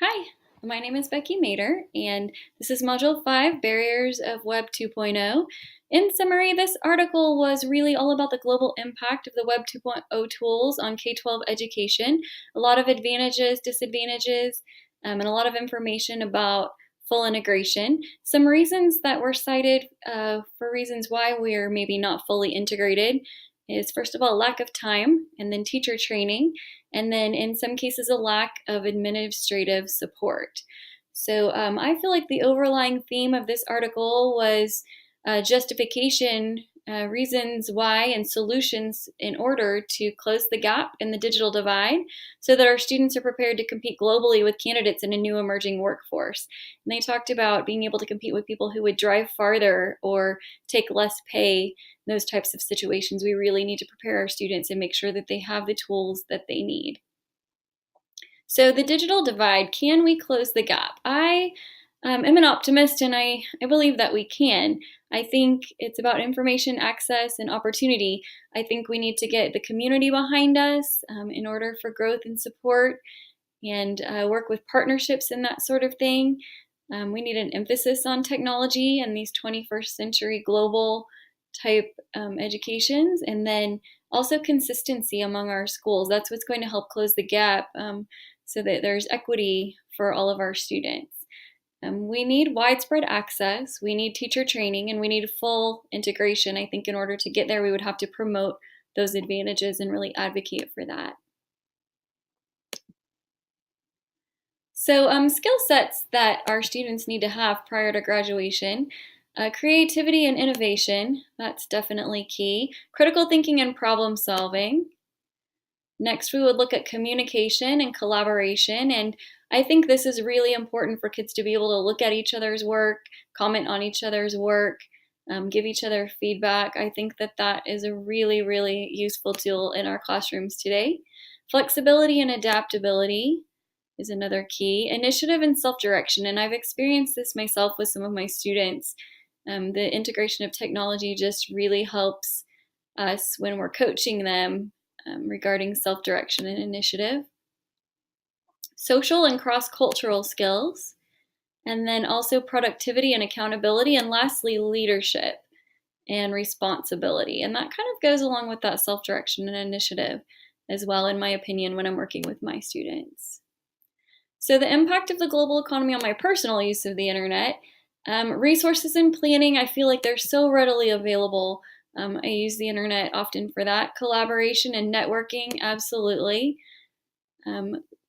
Hi, my name is Becky Mater, and this is Module 5, Barriers of Web 2.0. In summary, this article was really all about the global impact of the Web 2.0 tools on K-12 education, a lot of advantages, disadvantages, and a lot of information about full integration. Some reasons that were cited for reasons why we're maybe not fully integrated is, first of all, lack of time, and then teacher training, and then in some cases a lack of administrative support. So I feel like the overlying theme of this article was justification, reasons why, and solutions in order to close the gap in the digital divide so that our students are prepared to compete globally with candidates in a new emerging workforce. And they talked about being able to compete with people who would drive farther or take less pay. Those types of situations, we really need to prepare our students and make sure that they have the tools that they need. So the digital divide, can we close the gap? I am an optimist, and I believe that we can. I think it's about information access and opportunity. I think we need to get the community behind us in order for growth and support, and work with partnerships and that sort of thing. We need an emphasis on technology and these 21st century global type educations, and then also consistency among our schools. That's what's going to help close the gap so that there's equity for all of our students. We need widespread access, we need teacher training, and we need full integration. I think in order to get there, we would have to promote those advantages and really advocate for that. So skill sets that our students need to have prior to graduation. Creativity and innovation, that's definitely key. Critical thinking and problem solving. Next, we would look at communication and collaboration. And I think this is really important for kids to be able to look at each other's work, comment on each other's work, give each other feedback. I think that that is a really, really useful tool in our classrooms today. Flexibility and adaptability is another key. Initiative and self-direction. And I've experienced this myself with some of my students. The integration of technology just really helps us when we're coaching them regarding self-direction and initiative. Social and cross-cultural skills, and then also productivity and accountability, and lastly, leadership and responsibility. And that kind of goes along with that self-direction and initiative as well, in my opinion, when I'm working with my students. So the impact of the global economy on my personal use of the internet, resources and planning, I feel like they're so readily available. I use the internet often for that. Collaboration and networking, absolutely.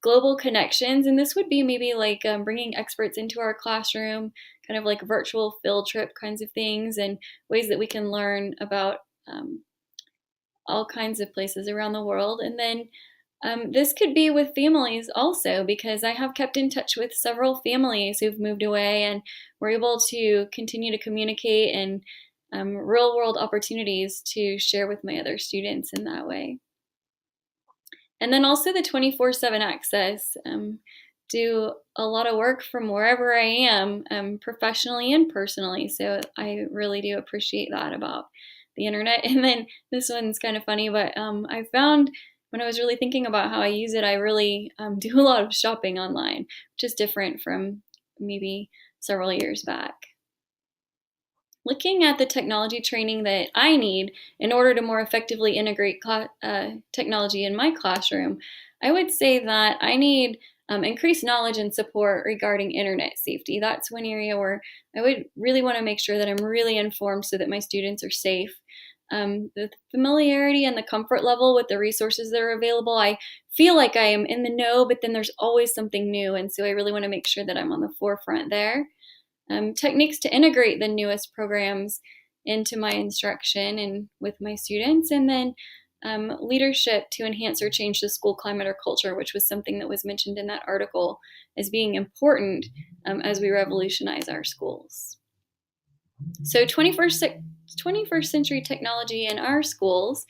Global connections, and this would be maybe like bringing experts into our classroom, kind of like virtual field trip kinds of things, and ways that we can learn about all kinds of places around the world. And then this could be with families also, because I have kept in touch with several families who've moved away, and we're able to continue to communicate and real world opportunities to share with my other students in that way. And then also the 24/7 access. Do a lot of work from wherever I am, professionally and personally. So I really do appreciate that about the internet. And then this one's kind of funny, but I found when I was really thinking about how I use it, I really do a lot of shopping online, which is different from maybe several years back. Looking at the technology training that I need in order to more effectively integrate technology in my classroom, I would say that I need increased knowledge and support regarding internet safety. That's one area where I would really want to make sure that I'm really informed so that my students are safe. The familiarity and the comfort level with the resources that are available, I feel like I am in the know, but then there's always something new. And so I really want to make sure that I'm on the forefront there. Techniques to integrate the newest programs into my instruction and with my students, and then leadership to enhance or change the school climate or culture, which was something that was mentioned in that article as being important as we revolutionize our schools. So 21st century technology in our schools.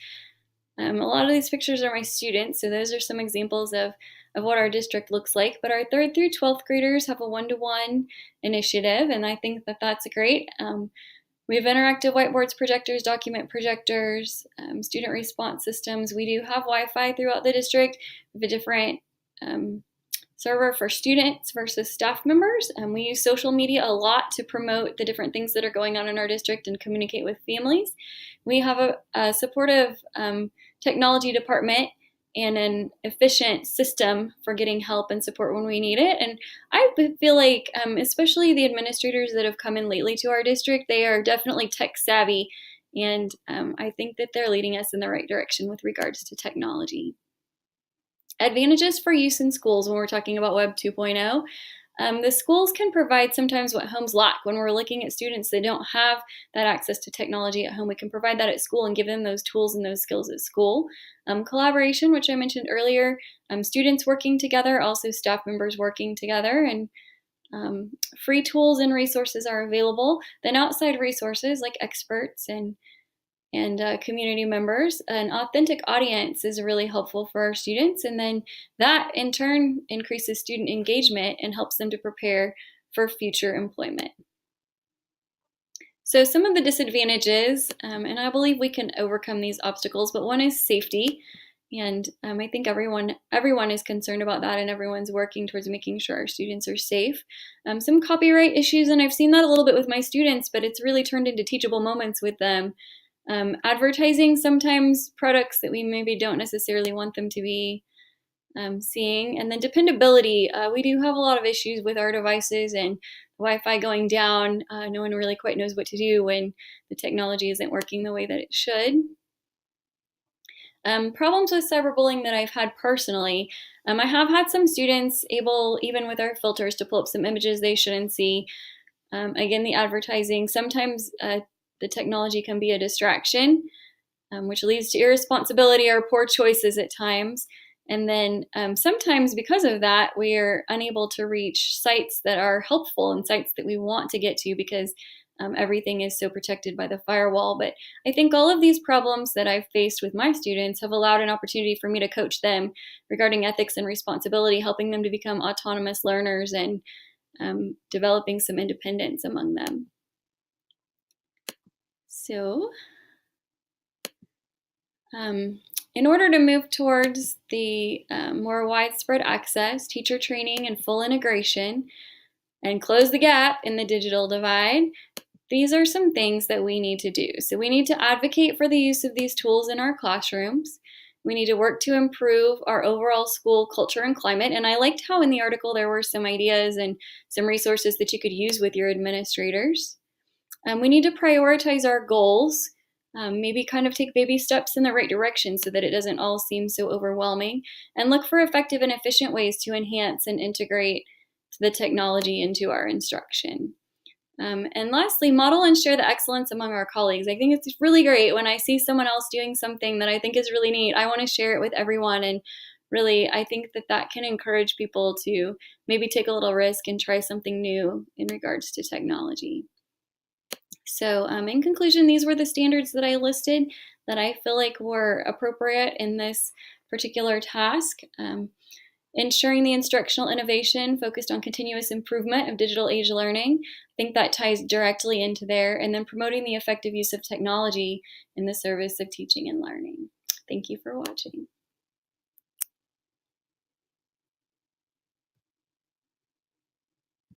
A lot of these pictures are my students, so those are some examples of what our district looks like. But our 3rd through 12th graders have a one-to-one initiative, and I think that that's great. We have interactive whiteboards, projectors, document projectors, student response systems. We do have Wi-Fi throughout the district. We have a different server for students versus staff members. We use social media a lot to promote the different things that are going on in our district and communicate with families. We have a supportive technology department and an efficient system for getting help and support when we need it. And I feel like, especially the administrators that have come in lately to our district, they are definitely tech savvy. And I think that they're leading us in the right direction with regards to technology. Advantages for use in schools when we're talking about Web 2.0. The schools can provide sometimes what homes lack. When we're looking at students that don't have that access to technology at home, we can provide that at school and give them those tools and those skills at school. Collaboration, which I mentioned earlier, students working together, also staff members working together, and free tools and resources are available. Then outside resources like experts and community members. An authentic audience is really helpful for our students, and then that in turn increases student engagement and helps them to prepare for future employment. So some of the disadvantages, and I believe we can overcome these obstacles, but one is safety. And I think everyone is concerned about that, and everyone's working towards making sure our students are safe. Some copyright issues, and I've seen that a little bit with my students, but it's really turned into teachable moments with them. Advertising sometimes products that we maybe don't necessarily want them to be seeing. And then dependability, we do have a lot of issues with our devices and Wi-Fi going down. No one really quite knows what to do when the technology isn't working the way that it should. Problems with cyberbullying that I've had personally. I have had some students able, even with our filters, to pull up some images they shouldn't see. Again, the advertising, sometimes the technology can be a distraction, which leads to irresponsibility or poor choices at times. And then sometimes because of that, we are unable to reach sites that are helpful and sites that we want to get to because everything is so protected by the firewall. But I think all of these problems that I've faced with my students have allowed an opportunity for me to coach them regarding ethics and responsibility, helping them to become autonomous learners and developing some independence among them. So, in order to move towards the more widespread access, teacher training, and full integration, and close the gap in the digital divide, these are some things that we need to do. So we need to advocate for the use of these tools in our classrooms. We need to work to improve our overall school culture and climate. And I liked how in the article there were some ideas and some resources that you could use with your administrators. We need to prioritize our goals, maybe kind of take baby steps in the right direction so that it doesn't all seem so overwhelming, and look for effective and efficient ways to enhance and integrate the technology into our instruction. And lastly, model and share the excellence among our colleagues. I think it's really great when I see someone else doing something that I think is really neat. I want to share it with everyone, and really, I think that that can encourage people to maybe take a little risk and try something new in regards to technology. So in conclusion, these were the standards that I listed that I feel like were appropriate in this particular task. Ensuring the instructional innovation focused on continuous improvement of digital age learning. I think that ties directly into there. And then promoting the effective use of technology in the service of teaching and learning. Thank you for watching.